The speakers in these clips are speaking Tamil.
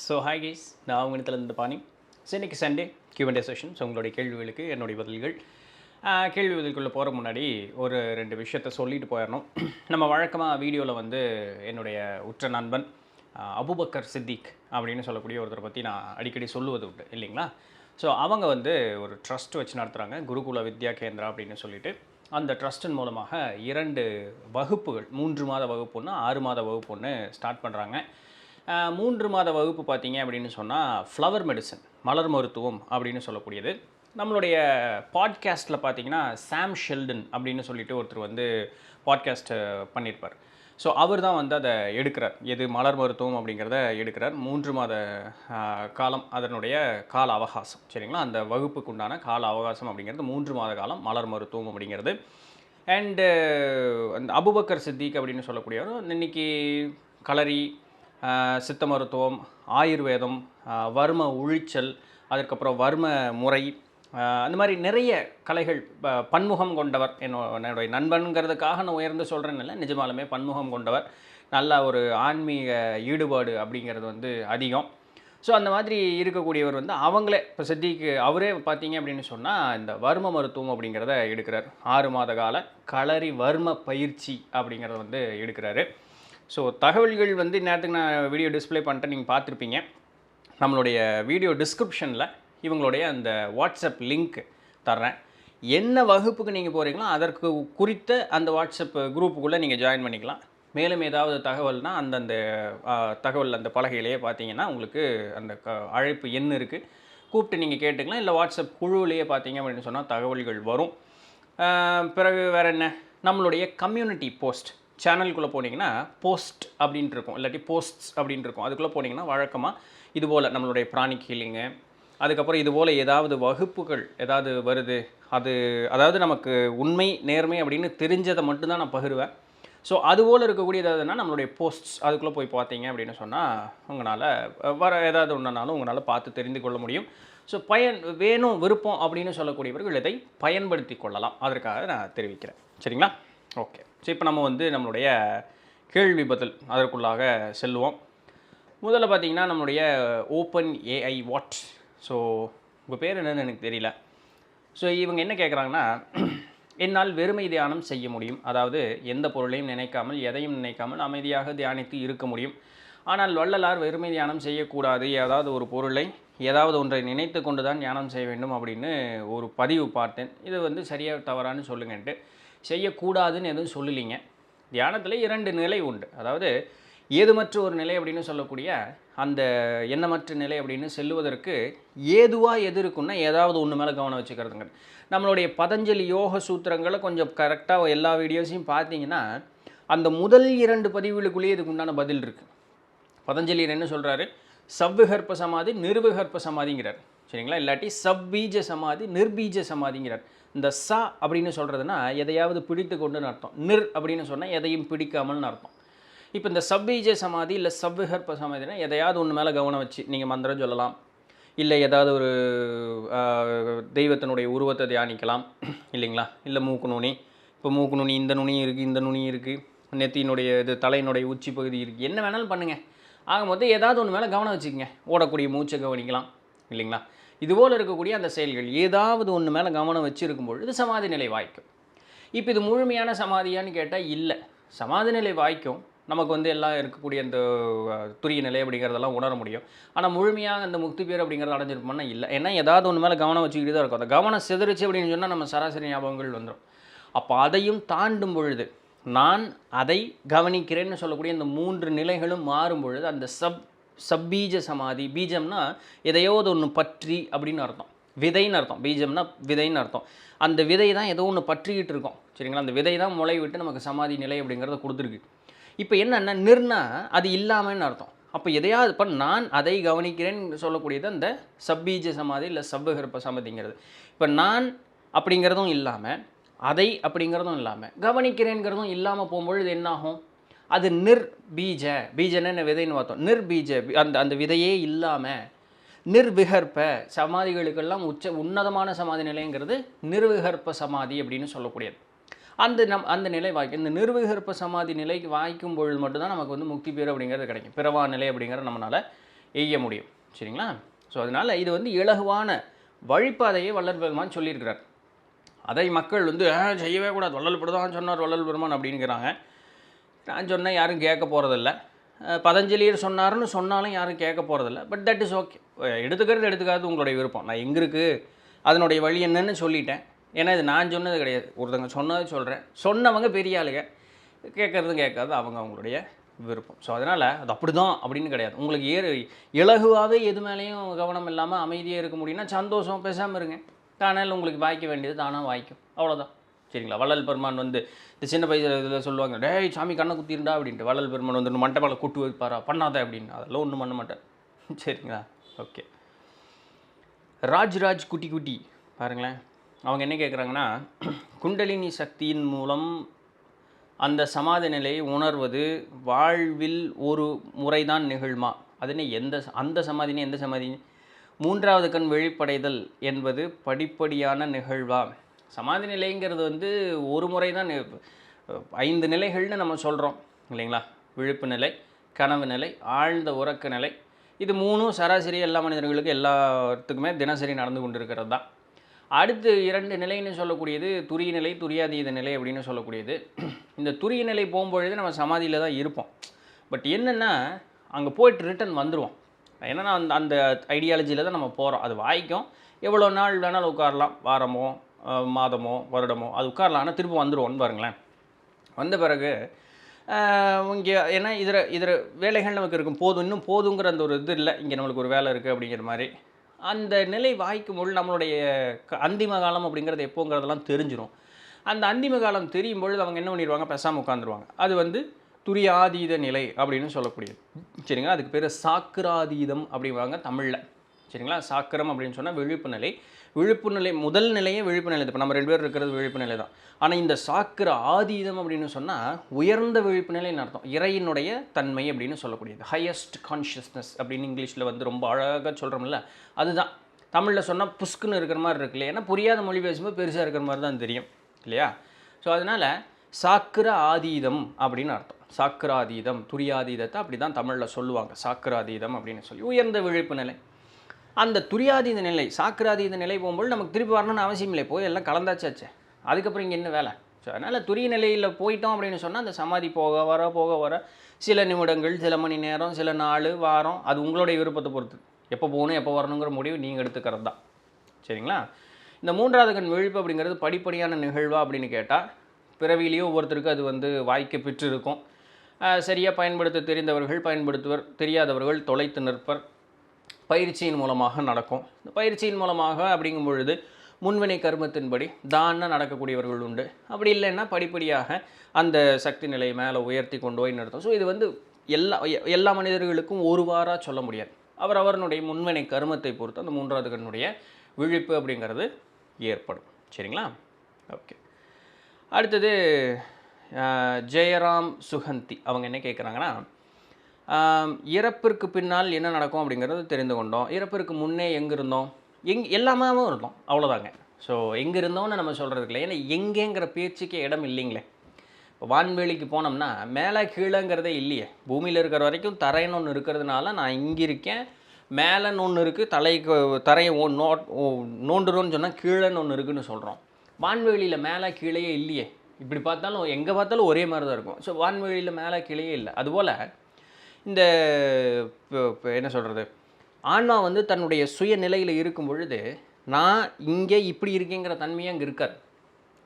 ஹாய் கைஸ், நான் உங்களிடத்துலேருந்து பாணி. இன்றைக்கி சண்டே Q&A செஷன். உங்களுடைய கேள்விகளுக்கு என்னுடைய பதில்கள். கேள்வி பதில்குள்ளே போகிற முன்னாடி ஒரு 2 விஷயத்த சொல்லிட்டு போயிடணும். நம்ம வழக்கமாக வீடியோவில் என்னுடைய உற்ற நண்பன் அபுபக்கர் சித்திக் அப்படின்னு சொல்லக்கூடிய ஒருத்தரை பற்றி நான் அடிக்கடி சொல்லுவது உண்டு இல்லைங்களா? அவங்க ஒரு ட்ரஸ்ட் வச்சு நடத்துகிறாங்க, குருகுல வித்யா கேந்திரா அப்படின்னு சொல்லிட்டு. அந்த ட்ரஸ்ட்டின் மூலமாக 2 வகுப்புகள், 3 மாத வகுப்பு ஒன்று, 6 மாத வகுப்பு ஒன்று ஸ்டார்ட் பண்ணுறாங்க. 3 மாத வகுப்பு பார்த்தீங்க அப்படின்னு சொன்னால் ஃப்ளவர் மெடிசன், மலர் மருத்துவம் அப்படின்னு சொல்லக்கூடியது. நம்மளுடைய பாட்காஸ்ட்டில் பார்த்தீங்கன்னா சாம் ஷெல்டன் அப்படின்னு சொல்லிட்டு ஒருத்தர் பாட்காஸ்ட் பண்ணியிருப்பார். அவர் தான் அதை எடுக்கிறார், எது மலர் மருத்துவம் அப்படிங்கிறத எடுக்கிறார். 3 மாத காலம் அதனுடைய கால அவகாசம், சரிங்களா? அந்த வகுப்புக்கு உண்டான கால அவகாசம் அப்படிங்கிறது 3 மாத காலம் மலர் மருத்துவம் அப்படிங்கிறது. அண்டு அந்த அபுபக்கர் சித்திக் அப்படின்னு சொல்லக்கூடியவர் இன்றைக்கி களரி, சித்த மருத்துவம், ஆயுர்வேதம், வர்ம உழிச்சல், அதுக்கப்புறம் வர்ம முறை, அந்த மாதிரி நிறைய கலைகள், பன்முகம் கொண்டவர். என்னுடைய நண்பனுங்கிறதுக்காக நான் உயர்ந்து சொல்கிறேன்னு, நிஜமாலுமே பன்முகம் கொண்டவர். நல்ல ஒரு ஆன்மீக ஈடுபாடு அப்படிங்கிறது அதிகம். அந்த மாதிரி இருக்கக்கூடியவர் அவங்களே இப்போ சித்திக்கு அவரே பார்த்தீங்க அப்படின்னு சொன்னால் இந்த வர்ம மருத்துவம் அப்படிங்கிறத எடுக்கிறார். 6 மாத கால களரி வர்ம பயிற்சி அப்படிங்கிறத எடுக்கிறாரு. தகவல்கள் நேரத்துக்கு நான் வீடியோ டிஸ்பிளே பண்ணிட்டு நீங்கள் பார்த்துருப்பீங்க. நம்மளுடைய வீடியோ டிஸ்கிரிப்ஷனில் இவங்களுடைய அந்த வாட்ஸ்அப் லிங்க் தர்றேன். என்ன வகுப்புக்கு நீங்கள் போகிறீங்களோ அதற்கு குறித்த அந்த வாட்ஸ்அப் குரூப்புக்குள்ளே நீங்கள் ஜாயின் பண்ணிக்கலாம். மேலும் ஏதாவது தகவல்னால் அந்தந்த தகவல் அந்த பலகையிலேயே பார்த்தீங்கன்னா உங்களுக்கு அந்த அழைப்பு எண் இருக்குது, கூப்பிட்டு நீங்கள் கேட்டுக்கலாம். இல்லை வாட்ஸ்அப் குழுவிலேயே பார்த்தீங்க அப்படின்னு சொன்னால் தகவல்கள் வரும். பிறகு வேறு என்ன, நம்மளுடைய கம்யூனிட்டி போஸ்ட் சேனலுக்குள்ளே போனீங்கன்னா போஸ்ட் அப்படின்ட்டு இருக்கும், இல்லாட்டி போஸ்ட்ஸ் அப்படின்ட்டு இருக்கும். அதுக்குள்ளே போனீங்கன்னா வழக்கமாக இதுபோல் நம்மளுடைய பிராணிக் ஹீலிங்கு, அதுக்கப்புறம் இதுபோல் ஏதாவது வகுப்புகள் ஏதாவது வருது, அதாவது நமக்கு உண்மை நேர்மை அப்படின்னு தெரிஞ்சதை மட்டும்தான் நான் பகிர்வேன். அதுபோல் இருக்கக்கூடிய ஏதாவதுன்னா நம்மளுடைய போஸ்ட்ஸ் அதுக்குள்ளே போய் பார்த்தீங்க அப்படின்னு சொன்னால் உங்களால் வர ஏதாவது ஒன்றுனாலும் உங்களால் பார்த்து தெரிந்து கொள்ள முடியும். வேணும் விருப்பம் அப்படின்னு சொல்லக்கூடியவர்கள் இதை பயன்படுத்தி கொள்ளலாம். அதற்காக நான் தெரிவிக்கிறேன், சரிங்களா? ஓகே. இப்போ நம்ம நம்மளுடைய கேள்வி பதில் அதற்குள்ளாக செல்வோம். முதல்ல பார்த்திங்கன்னா நம்மளுடைய ஓப்பன் ஏஐ வாட். உங்கள் பேர் என்னன்னு எனக்கு தெரியல. இவங்க என்ன கேட்குறாங்கன்னா, என்னால் வெறுமை தியானம் செய்ய முடியும், அதாவது எந்த பொருளையும் நினைக்காமல் எதையும் நினைக்காமல் அமைதியாக தியானித்து இருக்க முடியும். ஆனால் வள்ளலார் வெறுமை தியானம் செய்யக்கூடாது, ஏதாவது ஒரு பொருளை ஏதாவது ஒன்றை நினைத்து கொண்டு தான் தியானம் செய்ய வேண்டும் அப்படின்னு ஒரு பதிவு பார்த்தேன். இது சரியாக தவறான்னு சொல்லுங்கன்ட்டு. செய்யக்கூடாதுன்னு எதுவும் சொல்லலிங்க. தியானத்தில் 2 நிலை உண்டு. அதாவது ஏதுமற்ற ஒரு நிலை அப்படின்னு சொல்லக்கூடிய அந்த எண்ணமற்ற நிலை அப்படின்னு செல்லுவதற்கு ஏதுவாக எது இருக்குன்னா ஏதாவது ஒன்று மேலே கவனம் வச்சுக்கிறதுங்க. நம்மளுடைய பதஞ்சலி யோக சூத்திரங்களை கொஞ்சம் கரெக்டாக எல்லா வீடியோஸையும் பார்த்தீங்கன்னா அந்த முதல் 2 பதிவுகளுக்குள்ளேயே இதுக்கு உண்டான பதில் இருக்குது. பதஞ்சலியர் என்ன சொல்கிறாரு, சவ்விகற்ப சமாதி நிர்விகற்ப சமாதிங்கிறார், சரிங்களா? இல்லாட்டி சவ்வீஜ சமாதி நிர்பீஜ சமாதிங்கிறார். இந்த ச அப்படின்னு சொல்கிறதுனா எதையாவது பிடித்து கொண்டுன்னு அர்த்தம். நிர் அப்படின்னு சொன்னால் எதையும் பிடிக்காமல்னு அர்த்தம். இப்போ இந்த சவ்வீஜ சமாதி இல்லை சவ்விகற்ப சமாதினா எதையாவது ஒன்று மேலே கவனம் வச்சு நீங்கள் மந்திரம் சொல்லலாம், இல்லை ஏதாவது ஒரு தெய்வத்தினுடைய உருவத்தை தியானிக்கலாம் இல்லைங்களா? இல்லை மூக்கு நுனி, இப்போ மூக்கு நுனி இந்த நுனி இருக்குது, இந்த நுனி இருக்குது, நெத்தியினுடைய தலையினுடைய உச்சி பகுதி இருக்குது, என்ன வேணாலும் பண்ணுங்கள். ஆக மொத்தம் ஏதாவது ஒன்று மேலே கவனம் வச்சுக்கோங்க. ஓடக்கூடிய மூச்சை கவனிக்கலாம் இல்லைங்களா? இதுபோல் இருக்கக்கூடிய அந்த செயல்கள் ஏதாவது ஒன்று மேலே கவனம் வச்சுருக்கும் பொழுது சமாதி நிலை வாய்க்கும். இப்போ இது முழுமையான சமாதியான்னு கேட்டால் இல்லை, சமாதி நிலை வாய்க்கும். நமக்கு எல்லாம் இருக்கக்கூடிய அந்த துரிய நிலை அப்படிங்கிறதெல்லாம் உணர முடியும். ஆனால் முழுமையாக அந்த முக்தி பேர் அப்படிங்கிறத அடைஞ்சிருப்போம்னா இல்லை. ஏன்னா ஏதாவது ஒன்று மேலே கவனம் வச்சுக்கிட்டு தான் இருக்கும். அந்த கவனம் சிதறிச்சு அப்படின்னு சொன்னால் நம்ம சராசரி ஞாபகங்கள் வந்துடும். அப்போ அதையும் தாண்டும் பொழுது நான் அதை கவனிக்கிறேன்னு சொல்லக்கூடிய அந்த 3 நிலைகளும் மாறும் பொழுது அந்த சப்பீஜ சமாதி, பீஜம்னா எதையோது ஒன்று பற்றி அப்படின்னு அர்த்தம், விதைன்னு அர்த்தம். பீஜம்னா விதைன்னு அர்த்தம். அந்த விதை தான் ஏதோ ஒன்று பற்றிக்கிட்டு இருக்கோம், சரிங்களா? அந்த விதை தான் முளை விட்டு நமக்கு சமாதி நிலை அப்படிங்கிறத கொடுத்துருக்கு. இப்போ என்னென்னா நிர்னா அது இல்லாமன்னு அர்த்தம். அப்போ எதையாவது இப்போ நான் அதை கவனிக்கிறேன்னு சொல்லக்கூடியது அந்த சப்பீஜ சமாதி இல்லை சவ்விகற்ப சமாதிங்கிறது. இப்போ நான் அப்படிங்கிறதும் இல்லாமல் அதை அப்படிங்கிறதும் இல்லாமல் கவனிக்கிறேங்கிறதும் இல்லாமல் போகும்பொழுது என்னாகும், அது நிர்பீஜ, பீஜன்னு விதைன்னு பார்த்தோம், நிர்பீஜ அந்த விதையே இல்லாமல் நிர்விகற்ப சமாதிகளுக்கெல்லாம் உன்னதமான சமாதி நிலைங்கிறது நிர்விகற்ப சமாதி அப்படின்னு சொல்லக்கூடியது. அந்த நிலை வாய்க்கும். இந்த நிர்விகற்ப சமாதி நிலைக்கு வாய்க்கும் பொழுது மட்டும்தான் நமக்கு முக்தி பேர் அப்படிங்கிறது கிடைக்கும். பிறவா நிலை அப்படிங்கிறது நம்மளால் எய்ய முடியும். சரிங்களா? ஸோ அதனால் இது வந்து இலகுவான வழிப்பாதையை வள்ளல் பெருமான் சொல்லியிருக்கிறார். அதை மக்கள் வந்து செய்யவே கூடாது, வள்ளல் பெருமான் சொன்னார், வள்ளல் பெருமான் அப்படிங்கிறாங்க. நான் சொன்னேன், யாரும் கேட்க போகிறதில்ல. பதஞ்சலியர் சொன்னார்னு சொன்னாலும் யாரும் கேட்க போகிறதில்ல. But that is okay. எடுத்துக்கிறது எடுத்துக்காது உங்களுடைய விருப்பம். நான் எங்கே இருக்குது அதனுடைய வழி என்னன்னு சொல்லிட்டேன். ஏன்னா இது நான் சொன்னது கிடையாது, ஒருத்தங்க சொன்னது சொல்கிறேன். சொன்னவங்க பெரிய ஆளுங்க, கேட்குறதும் கேட்காது அவங்க அவங்களுடைய விருப்பம். ஸோ அதனால் அது அப்படி தான் அப்படின்னு கிடையாது. உங்களுக்கு இலகுவாகவே எது மேலேயும் கவனம் இல்லாமல் அமைதியாக இருக்க முடியும்னா சந்தோஷம், பேசாமல் இருங்க. தானால் உங்களுக்கு வாய்க்க வேண்டியது தானாக வாய்க்கும், அவ்வளோதான். சரிங்களா? வள்ளல் பெருமான் வந்து இந்த சின்ன பையன் இதில் சொல்லுவாங்க, டேய் சாமி கண்ணை குத்திருண்டா அப்படின்ட்டு. வள்ளல் பெருமான் வந்து மண்டை மேலே கூட்டு வைப்பாரா, பண்ணாத அப்படின்னு. அதெல்லாம் ஒன்றும் பண்ண மாட்டேன். சரிங்களா? ஓகே. ராஜ் குட்டி குட்டி பாருங்களேன், அவங்க என்ன கேட்குறாங்கன்னா, குண்டலினி சக்தியின் மூலம் அந்த சமாதி நிலையை உணர்வது வாழ்வில் ஒரு முறைதான் நிகழ்மா? அதுன்னு அந்த சமாதினே எந்த சமாதி? மூன்றாவது கண் வெளிப்படைதல் என்பது படிப்படியான நிகழ்வா? சமாதி நிலைங்கிறது வந்து ஒரு முறை தான். 5 நிலைகள்னு நம்ம சொல்கிறோம் இல்லைங்களா? விழிப்பு நிலை, கனவு நிலை, ஆழ்ந்த உறக்க நிலை. இது 3 சராசரி எல்லா மனிதர்களுக்கும் எல்லாத்துக்குமே தினசரி நடந்து கொண்டு இருக்கிறது தான். அடுத்து 2 நிலைன்னு சொல்லக்கூடியது துரிய நிலை, துரியாதீத நிலை அப்படின்னு சொல்லக்கூடியது. இந்த துரிய நிலை போகும்பொழுது நம்ம சமாதியில் தான் இருப்போம். பட் என்னென்னா அங்கே போய்ட்டு ரிட்டன் வந்துடுவோம். ஏன்னா அந்த ஐடியாலஜியில் தான் நம்ம போகிறோம். அது வாய்க்கும், எவ்வளோ நாள் வேணாலும் உட்காரலாம், வாரமோ மாதமோ வருடமோ அது உட்காரலாம். ஆனால் திரும்ப வந்துடுவோம்னு பாருங்களேன். வந்த பிறகு இங்கே ஏன்னா இதில் வேலைகள் நமக்கு இருக்கும், போதும் இன்னும் போதுங்கிற அந்த ஒரு இது இல்லை, இங்கே நம்மளுக்கு ஒரு வேலை இருக்குது அப்படிங்கிற மாதிரி. அந்த நிலை வாய்க்கும் பொழுது நம்மளுடைய அந்திம காலம் அப்படிங்கிறது எப்போங்கிறதெல்லாம் தெரிஞ்சிடும். அந்த அந்திம காலம் தெரியும் பொழுது அவங்க என்ன பண்ணிடுவாங்க, பேசாமல் உட்காந்துருவாங்க. அது வந்து துரியாதீத நிலை அப்படின்னு சொல்லக்கூடியது. சரிங்களா? அதுக்கு பேர் சாக்கிராதீதம் அப்படிவாங்க தமிழில். சரிங்களா? சாக்கிரம் அப்படின்னு சொன்னால் விழிப்பு நிலை. விழிப்பு நிலை முதல் நிலையே விழிப்பு நிலை. இப்போ நம்ம 2 பேர் இருக்கிறது விழிப்பு நிலை தான். ஆனால் இந்த சாக்கிர ஆதீதம் அப்படின்னு சொன்னால் உயர்ந்த விழிப்பு நிலைன்னு அர்த்தம். இறையினுடைய தன்மை அப்படின்னு சொல்லக்கூடியது. ஹையஸ்ட் கான்ஷியஸ்னஸ் அப்படின்னு இங்கிலீஷில் வந்து ரொம்ப அழகாக சொல்கிறோம்ல, அதுதான். தமிழில் சொன்னால் புஷ்குன்னு இருக்கிற மாதிரி இருக்கு இல்லையா? ஏன்னா புரியாத மொழி பேசும்போது பெருசாக இருக்கிற மாதிரி தான் தெரியும் இல்லையா? ஸோ அதனால் சாக்கிர ஆதீதம் அப்படின்னு அர்த்தம். சாக்கிராதீதம், துரியாதீதத்தை அப்படி தான் தமிழில் சொல்லுவாங்க. சாக்கிராதீதம் அப்படின்னு சொல்லி உயர்ந்த விழிப்பு நிலை. அந்த துரியாதீத நிலை, சாக்கிராதீத நிலை போகும்போது நமக்கு திருப்பி வரணும்னு அவசியம் இல்லை, போய் எல்லாம் கலந்தாச்சாச்சு. அதுக்கப்புறம் இங்கே என்ன வேலை? ஸோ அதனால் துரிய நிலையில் போயிட்டோம் அப்படின்னு சொன்னால் அந்த சமாதி போக வர சில நிமிடங்கள், சில மணி நேரம், சில நாள், வாரம், அது உங்களுடைய விருப்பத்தை பொறுத்து. எப்போ போகணும் எப்போ வரணுங்கிற முடிவு நீங்கள் எடுத்துக்கிறது தான். சரிங்களா? இந்த 3வது கண் விழிப்பு அப்படிங்கிறது படிப்படியான நிகழ்வா அப்படின்னு கேட்டால் பிறவிலேயே ஒவ்வொருத்தருக்கும் அது வந்து வாய்க்க பெற்று இருக்கும். சரியாக பயன்படுத்த தெரிந்தவர்கள் பயன்படுத்துவர், தெரியாதவர்கள் தொலைத்து நிற்பர். பயிற்சியின் மூலமாக நடக்கும். இந்த பயிற்சியின் மூலமாக அப்படிங்கும் பொழுது முன்வினை கர்மத்தின்படி தான நடக்கக்கூடியவர்கள் உண்டு. அப்படி இல்லைன்னா படிப்படியாக அந்த சக்தி நிலையை மேலே உயர்த்தி கொண்டு போய் நிறுத்தும். ஸோ இது வந்து எல்லா மனிதர்களுக்கும் ஒருவாறாக சொல்ல முடியாது. அவரவருடைய முன்வினை கர்மத்தை பொறுத்து அந்த 3வது கண்ணுடைய விழிப்பு அப்படிங்கிறது ஏற்படும். சரிங்களா? ஓகே. அடுத்தது ஜெயராம் சுகந்தி அவங்க என்ன கேட்குறாங்கன்னா, இறப்பிற்கு பின்னால் என்ன நடக்கும் அப்படிங்கிறது தெரிந்து கொண்டோம். இறப்பிற்கு முன்னே எங்கே இருந்தோம், எல்லாமாவும் இருந்தோம், அவ்வளோதாங்க. ஸோ எங்கே இருந்தோம்னு நம்ம சொல்கிறதுக்கு இல்லை. ஏன்னா எங்கேங்கிற பேச்சுக்கே இடம் இல்லைங்களே. இப்போ வான்வெளிக்கு போனோம்னா மேலே கீழேங்கிறதே இல்லையே. பூமியில் இருக்கிற வரைக்கும் தரைன்னு ஒன்று இருக்கிறதுனால நான் இங்கே இருக்கேன், மேலேன்னு ஒன்று இருக்குது, தரையை நோண்டுறோன்னு சொன்னால் கீழேன்னு ஒன்று இருக்குதுன்னு சொல்கிறோம். வான்வெளியில் மேலே கீழே இல்லையே. இப்படி பார்த்தாலும் எங்கே பார்த்தாலும் ஒரே மாதிரி தான் இருக்கும். ஸோ வான்வெளியில் மேலே கீழே இல்லை. அதுபோல் இந்த என்ன சொல்கிறது, ஆன்மா வந்து தன்னுடைய சுயநிலையில் இருக்கும் பொழுது நான் இங்கே இப்படி இருக்கேங்கிற தன்மையே அங்கே இருக்காது.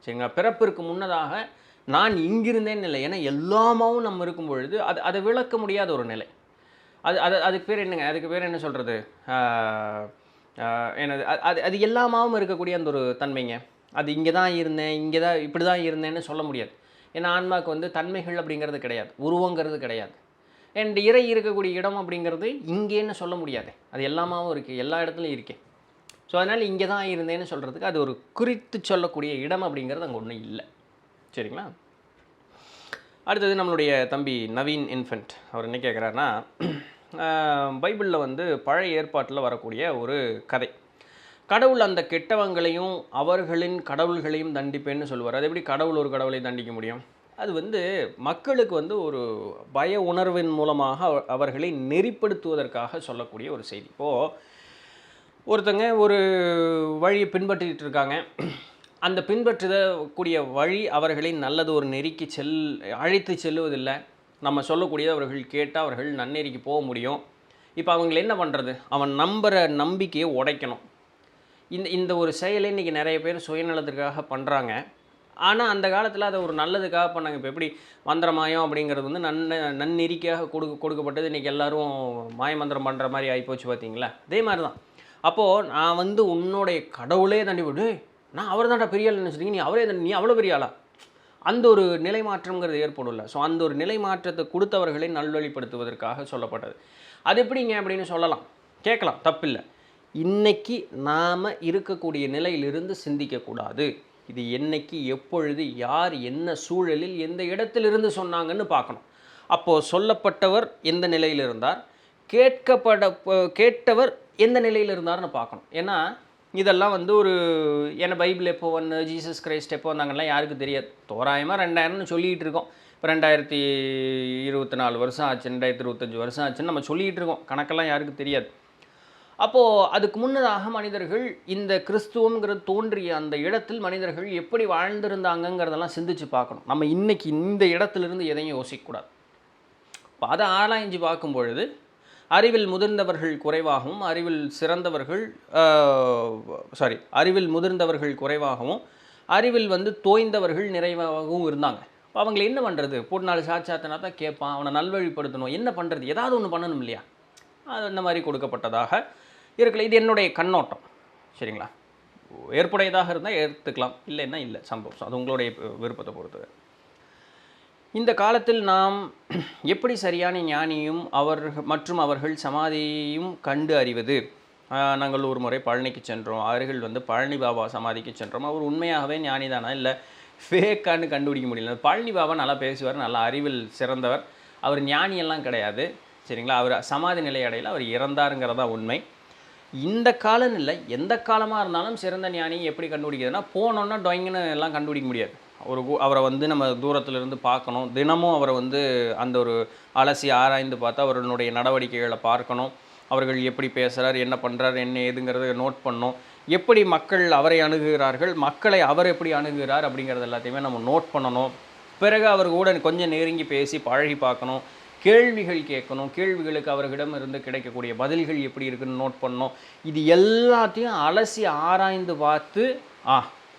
சரிங்களா? பிறப்பிற்கு முன்னதாக நான் இங்கிருந்தேன்னு இல்லை. ஏன்னா எல்லாமாவும் நம்ம இருக்கும் பொழுது அதை விளக்க முடியாத ஒரு நிலை. அதுக்கு பேர் என்னங்க, அதுக்கு பேர் என்ன சொல்கிறது, என்னது, அது எல்லாமாவும் இருக்கக்கூடிய அந்த ஒரு தன்மைங்க. அது இங்கே தான் இருந்தேன், இங்கே தான் இப்படி தான் இருந்தேன்னு சொல்ல முடியாது. ஏன்னா ஆன்மாவுக்கு வந்து தன்மைகள் அப்படிங்கிறது கிடையாது, உருவங்கிறது கிடையாது. அண்ட் இறை இருக்கக்கூடிய இடம் அப்படிங்கிறது இங்கேன்னு சொல்ல முடியாது. அது எல்லாமாவும் இருக்குது, எல்லா இடத்துலையும் இருக்கேன். ஸோ அதனால் இங்கே தான் இருந்தேன்னு சொல்கிறதுக்கு அது ஒரு குறித்து சொல்லக்கூடிய இடம் அப்படிங்கிறது அங்கே ஒன்றும் இல்லை. சரிங்களா? அடுத்தது நம்மளுடைய தம்பி நவீன் இன்ஃபென்ட் அவர் என்ன கேட்குறாருன்னா, பைபிளில் வந்து பழைய ஏற்பாட்டில் வரக்கூடிய ஒரு கதை. கடவுள் அந்த கெட்டவங்களையும் அவர்களின் கடவுள்களையும் தண்டிப்பேன்னு சொல்லுவார். அது எப்படி கடவுள் ஒரு கடவுளை தண்டிக்க முடியும்? அது வந்து மக்களுக்கு வந்து ஒரு பய உணர்வின் மூலமாக அவர்களை நெறிப்படுத்துவதற்காக சொல்லக்கூடிய ஒரு செய்தி. இப்போது ஒருத்தங்க ஒரு வழியை பின்பற்றிட்டு இருக்காங்க. அந்த பின்பற்றக்கூடிய வழி அவர்களை நல்லது ஒரு நெறிக்கு அழைத்து செல்லுவதில்லை. நம்ம சொல்லக்கூடியது அவர்கள் கேட்டால் அவர்கள் நன்னெறிக்கு போக முடியும். இப்போ அவங்களை என்ன பண்ணுறது? அவன் நம்புகிற நம்பிக்கையை உடைக்கணும். இந்த ஒரு செயலை இன்றைக்கி நிறைய பேர் சுயநலத்துக்காக பண்ணுறாங்க. ஆனால் அந்த காலத்தில் அதை ஒரு நல்லதுக்காக பண்ணாங்க. இப்போ எப்படி மந்திரமாயம் அப்படிங்கிறது வந்து நன்னெறிக்காக கொடுக்கப்பட்டது. இன்றைக்கி எல்லோரும் மாயமந்திரம் பண்ணுற மாதிரி ஆகிப்போச்சு பார்த்தீங்களா? அதே மாதிரி தான். அப்போது நான் வந்து உன்னுடைய கடவுளே தாண்டி விடு, நான் அவர் தான்டா பெரிய ஆள் நினச்சிட்டீங்க, நீ அவ்வளோ பெரிய ஆளா? அந்த ஒரு நிலை மாற்றம்ங்கிறது ஏற்படும்ல. ஸோ அந்த ஒரு நிலை மாற்றத்தை கொடுத்தவர்களை நல்வழிப்படுத்துவதற்காக சொல்லப்பட்டது. அது எப்படிங்க அப்படின்னு சொல்லலாம், கேட்கலாம், தப்பில்லை. இன்னைக்கு நாம் இருக்கக்கூடிய நிலையிலிருந்து சிந்திக்கக்கூடாது. இது என்னைக்கு, எப்பொழுது, யார், என்ன சூழலில், எந்த இடத்திலிருந்து சொன்னாங்கன்னு பார்க்கணும். அப்போது சொல்லப்பட்டவர் எந்த நிலையில் இருந்தார், கேட்டவர் எந்த நிலையில் இருந்தார்னு பார்க்கணும். ஏன்னா இதெல்லாம் வந்து ஏன்னா பைபிள் எப்போ வந்து ஜீசஸ் கிரைஸ்ட் எப்போ வந்தாங்கலாம் யாருக்கு தெரியாது. தோராயமாக 2000ன்னு சொல்லிகிட்டு இருக்கோம். இப்போ 2024 வருஷம் ஆச்சு, 2025 வருஷம் ஆச்சுன்னு நம்ம சொல்லிகிட்டு இருக்கோம். கணக்கெல்லாம் யாருக்கு தெரியாது. அப்போது அதுக்கு முன்னதாக மனிதர்கள் இந்த கிறிஸ்துவங்கிறது தோன்றிய அந்த இடத்தில் மனிதர்கள் எப்படி வாழ்ந்திருந்தாங்கங்கிறதெல்லாம் சிந்திச்சு பார்க்கணும். நம்ம இன்றைக்கி இந்த இடத்துலேருந்து எதையும் யோசிக்கக்கூடாது. இப்போ அதை ஆராய்ஞ்சு பார்க்கும் பொழுது அறிவில் முதிர்ந்தவர்கள் குறைவாகவும் அறிவில் முதிர்ந்தவர்கள் குறைவாகவும் அறிவில் வந்து தோய்ந்தவர்கள் நிறைவாகவும் இருந்தாங்க. இப்போ அவங்களை என்ன பண்ணுறது? போட்டு 4 சாத்தினா தான் கேட்பான். அவனை நல்வழிப்படுத்தணும். என்ன பண்ணுறது? ஏதாவது ஒன்று பண்ணணும் இல்லையா? அது அந்த மாதிரி கொடுக்கப்பட்டதாக இருக்கல. இது என்னுடைய கண்ணோட்டம், சரிங்களா? ஏற்புடையதாக இருந்தால் ஏற்றுக்கலாம், இல்லைன்னா இல்லை, சந்தோஷம். அது உங்களுடைய விருப்பத்தை பொறுத்தது. இந்த காலத்தில் நாம் எப்படி சரியான ஞானியும் அவர்கள் சமாதியையும் கண்டு அறிவது? நாங்கள் ஒரு முறை பழனிக்கு சென்றோம். அவர்கள் வந்து பழனி பாபா சமாதிக்கு சென்றோம். அவர் உண்மையாகவே ஞானிதானா இல்லை ஃபேக்கான்னு கண்டுபிடிக்க முடியல. பழனி பாபா நல்லா பேசுவார், நல்லா அறிவில் சிறந்தவர். அவர் ஞானியெல்லாம் கிடையாது, சரிங்களா? அவர் சமாதி நிலை அடையில் அவர் இறந்தாருங்கிறதா உண்மை. இந்த காலம் இல்லை, எந்த காலமாக இருந்தாலும் சிறந்த ஞானி எப்படி கண்டுபிடிக்கிறதுனா, போனோன்னா டொயங்கன்னு எல்லாம் கண்டுபிடிக்க முடியாது. அவரை வந்து நம்ம தூரத்திலிருந்து பார்க்கணும். தினமும் அவரை வந்து அந்த ஒரு அலசி ஆராய்ந்து பார்த்து அவர்களுடைய நடவடிக்கைகளை பார்க்கணும். அவர்கள் எப்படி பேசுகிறார், என்ன பண்ணுறார், என்ன ஏதுங்கிறத நோட் பண்ணணும். எப்படி மக்கள் அவரை அணுகுகிறார்கள், மக்களை அவர் எப்படி அணுகுகிறார் அப்படிங்கிறது எல்லாத்தையுமே நம்ம நோட் பண்ணணும். பிறகு அவர் கூட கொஞ்சம் நெருங்கி பேசி பழகி பார்க்கணும். கேள்விகள் கேட்கணும். கேள்விகளுக்கு அவர்களிடம் இருந்து கிடைக்கக்கூடிய பதில்கள் எப்படி இருக்குன்னு நோட் பண்ணணும். இது எல்லாத்தையும் அலசி ஆராய்ந்து பார்த்து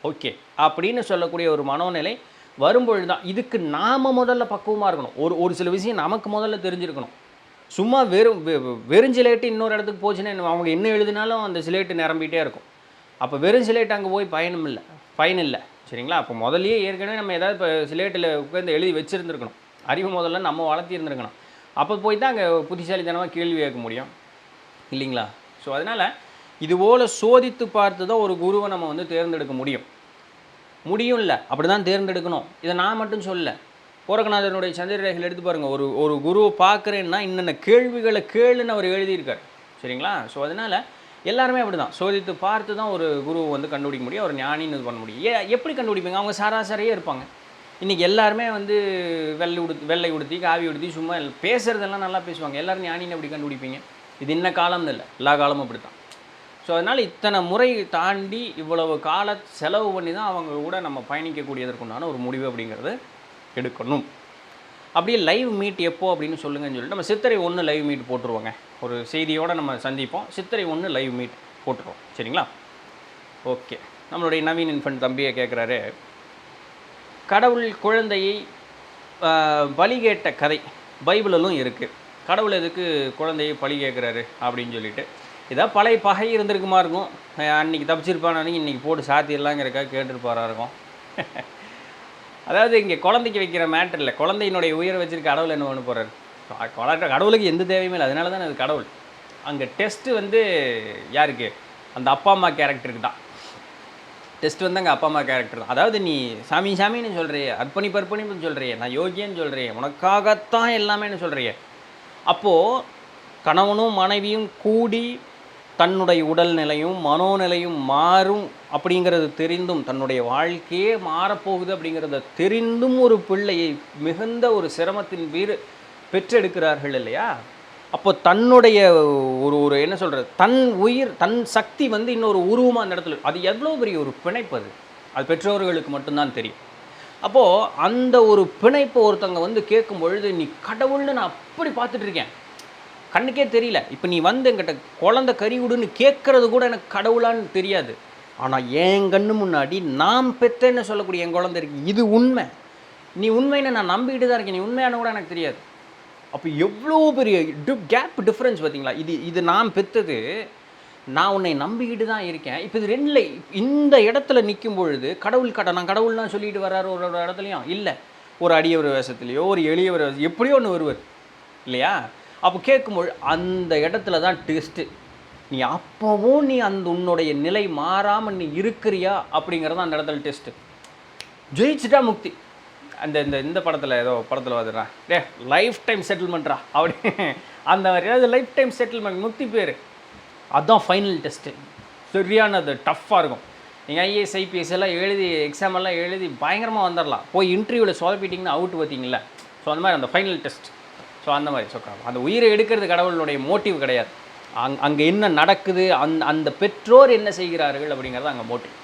ஓகே அப்படின்னு சொல்லக்கூடிய ஒரு மனோநிலை வரும்பொழுது தான் இதுக்கு நாம் முதல்ல பக்குவமாக இருக்கணும். ஒரு சில விஷயம் நமக்கு முதல்ல தெரிஞ்சிருக்கணும். சும்மா வெறும் சிலேட்டு இன்னொரு இடத்துக்கு போச்சுன்னா அவங்க என்ன எழுதினாலும் அந்த சிலேட்டு நிரம்பிகிட்டே இருக்கும். அப்போ வெறும் சிலேட்டு அங்கே போய் பயன் இல்லை, சரிங்களா? அப்போ முதல்லையே ஏற்கனவே நம்ம ஏதாவது இப்போ சிலேட்டில் உட்காந்து எழுதி வச்சுருந்துருக்கணும். அறிவு முதல்ல நம்ம வளர்த்தி இருந்திருக்கணும். அப்போ போய் தான் அங்கே புத்திசாலித்தனமாக கேள்வி கேட்க முடியும், இல்லைங்களா? ஸோ அதனால் இதுபோல் சோதித்து பார்த்து தான் ஒரு குருவை நம்ம வந்து தேர்ந்தெடுக்க முடியும் இல்லை, அப்படி தான் தேர்ந்தெடுக்கணும். இதை நான் மட்டும் சொல்ல, கோரக்கநாதனுடைய சந்திரரேகையில் எடுத்து பாருங்கள். ஒரு குருவை பார்க்குறேன்னா இன்னென்ன கேள்விகளை கேளுன்னு அவர் எழுதியிருக்கார், சரிங்களா? ஸோ அதனால் எல்லாருமே அப்படி தான் சோதித்து பார்த்து தான் ஒரு குருவை வந்து கண்டுபிடிக்க முடியும், ஒரு ஞானின்னு இது பண்ண முடியும். எப்படி கண்டுபிடிப்பீங்க? அவங்க சராசரியே இருப்பாங்க. இன்றைக்கி எல்லாருமே வந்து வெள்ளை உடுத்தி காவி உடுத்தி சும்மா பேசுகிறதெல்லாம் நல்லா பேசுவாங்க. எல்லோரும் ஞானின்னு எப்படி கண்டுபிடிப்பீங்க? இது இன்ன காலம்னு இல்லை, எல்லா காலமும் அப்படி தான். ஸோ அதனால் இத்தனை முறை தாண்டி இவ்வளவு கால செலவு பண்ணி தான் அவங்க கூட நம்ம பயணிக்கக்கூடியதற்குண்டான ஒரு முடிவு அப்படிங்கிறது எடுக்கணும். அப்படியே லைவ் மீட் எப்போ அப்படின்னு சொல்லுங்கன்னு சொல்லிட்டு நம்ம சித்திரை 1 லைவ் மீட் போட்டுருவோங்க. ஒரு செய்தியோடு நம்ம சந்திப்போம். சித்திரை 1 லைவ் மீட் போட்டுருவோம், சரிங்களா? ஓகே. நம்மளுடைய நவீன் இன்ஃபன்ட் தம்பியை கேட்குறாரு, கடவுள் குழந்தையை பலி கேட்ட கதை பைபிளிலும் இருக்குது. கடவுள் எதுக்கு குழந்தையை பலி கேட்குறாரு அப்படின்னு சொல்லிட்டு இதான் பழைய பகை இருந்திருக்குமா இருக்கும். அன்றைக்கி தப்பிச்சிருப்பானு இன்றைக்கி போட்டு சாத்திடலாங்கிறக்கா கேட்டுருப்பாரா இருக்கும். அதாவது இங்கே குழந்தைக்கு வைக்கிற மேட்டர் இல்லை, குழந்தையினுடைய உயிரை வச்சுருக்க கடவுள் என்ன பண்ண போகிறார்? கடவுளுக்கு எந்த தேவையுமே இல்லை, அதனால தான் அது கடவுள். அங்கே டெஸ்ட்டு வந்து யாருக்கு? அந்த அப்பா அம்மா கேரக்டருக்கு தான் டெஸ்ட் வந்து அங்கே அப்பா அம்மா கேரக்டர் தான். அதாவது நீ சாமின்னு சொல்கிறியே, அர்ப்பணிப்பு சொல்கிறியே, நான் யோகியன்னு சொல்கிறியே, உனக்காகத்தான் எல்லாமேன்னு சொல்கிறியே. அப்போது கணவனும் மனைவியும் கூடி தன்னுடைய உடல்நிலையும் மனோநிலையும் மாறும் அப்படிங்கிறது தெரிந்தும், தன்னுடைய வாழ்க்கையே மாறப்போகுது அப்படிங்கிறத தெரிந்தும் ஒரு பிள்ளையை மிகுந்த ஒரு சிரமத்தின் மீது பெற்றெடுக்கிறார்கள் இல்லையா? அப்போ தன்னுடைய ஒரு ஒரு என்ன சொல்கிறது, தன் உயிர், தன் சக்தி வந்து இன்னொரு உருவமாக அந்த இடத்துல, அது எவ்வளோ பெரிய ஒரு பிணைப்பு அது. அது பெற்றோர்களுக்கு மட்டும்தான் தெரியும். அப்போது அந்த ஒரு பிணைப்பை ஒருத்தவங்க வந்து கேட்கும் பொழுது, நீ கடவுள்னு நான் அப்படி பார்த்துட்ருக்கேன், கண்ணுக்கே தெரியல. இப்போ நீ வந்து என்கிட்ட குழந்தை கறி விடுன்னு கேட்குறது கூட எனக்கு கடவுளான்னு தெரியாது. ஆனால் என் கண்ணு முன்னாடி நான் பெத்தேன்னு சொல்லக்கூடிய என் குழந்தை இருக்கு, இது உண்மை. நீ உண்மைன்னு நான் நம்பிக்கிட்டு தான் இருக்கேன், நீ உண்மையான கூட எனக்கு தெரியாது. அப்போ எவ்வளோ பெரிய கேப் டிஃப்ரென்ஸ் பார்த்தீங்களா? இது நான் பெற்றது, நான் உன்னை நம்பிக்கிட்டு தான் இருக்கேன். இப்போ இது ரெண்டில் இந்த இடத்துல நிற்கும் பொழுது நான் கடவுள்லாம் சொல்லிட்டு வர்றாரு ஒரு ஒரு இடத்துலையும் இல்லை, ஒரு அடியவர் வேஷத்துலையோ ஒரு எளியவர் வேஷம் எப்படியோ ஒன்று வருவார் இல்லையா? அப்போ கேட்கும்பொழுது அந்த இடத்துல தான் டெஸ்ட்டு. நீ அப்போவும் நீ அந்த உன்னுடைய நிலை மாறாமல் நீ இருக்கிறியா அப்படிங்கிறது அந்த இடத்துல டெஸ்ட்டு. ஜெயிச்சுட்டா முக்தி. இந்த படத்தில் ஏதோ படத்தில் வந்துடுறா, லைஃப் டைம் செட்டில்மெண்ட்ரா அப்படி, அந்த மாதிரி ஏதாவது லைஃப் டைம் செட்டில்மெண்ட் முக்தி பேர், அதுதான் ஃபைனல் டெஸ்ட்டு. சரியானது டஃப்பாக இருக்கும். நீங்கள் ஐஏஎஸ் ஐபிஎஸ் எல்லாம் எழுதி எக்ஸாம் எல்லாம் எழுதி பயங்கரமாக வந்துடலாம், போய் இன்டர்வியூவில் சொதப்பிட்டிங்கன்னா அவுட் பார்த்தீங்களா? ஸோ அந்த மாதிரி அந்த ஃபைனல் டெஸ்ட். ஸோ அந்த மாதிரி சொல்கிறாங்க, அந்த உயிரை எடுக்கிறது கடவுளுடைய மோட்டிவ் கிடையாது. அங்கே என்ன நடக்குது, அந்த பெற்றோர் என்ன செய்கிறார்கள் அப்படிங்கிறது அங்கே மோட்டிவ்.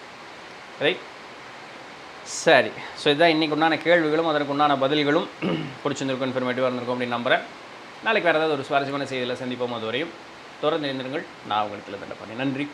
ரைட், சரி. ஸோ இதுதான் இன்றைக்கு உண்டான கேள்விகளும் அதற்கு உண்டான பதில்களும். பிடிச்சிருந்திருக்கும், இன்ஃபர்மேட்டிவாக இருந்திருக்கும் அப்படின்னு நம்புகிறேன். நாளைக்கு வேறு ஏதாவது ஒரு சுவாரஸ்யமான செய்தியில் சந்திப்போம். அதுவரையும் தொடர்ந்து இருந்திருங்கள். நான் உங்களுக்கு தண்டை பண்ணி நன்றி.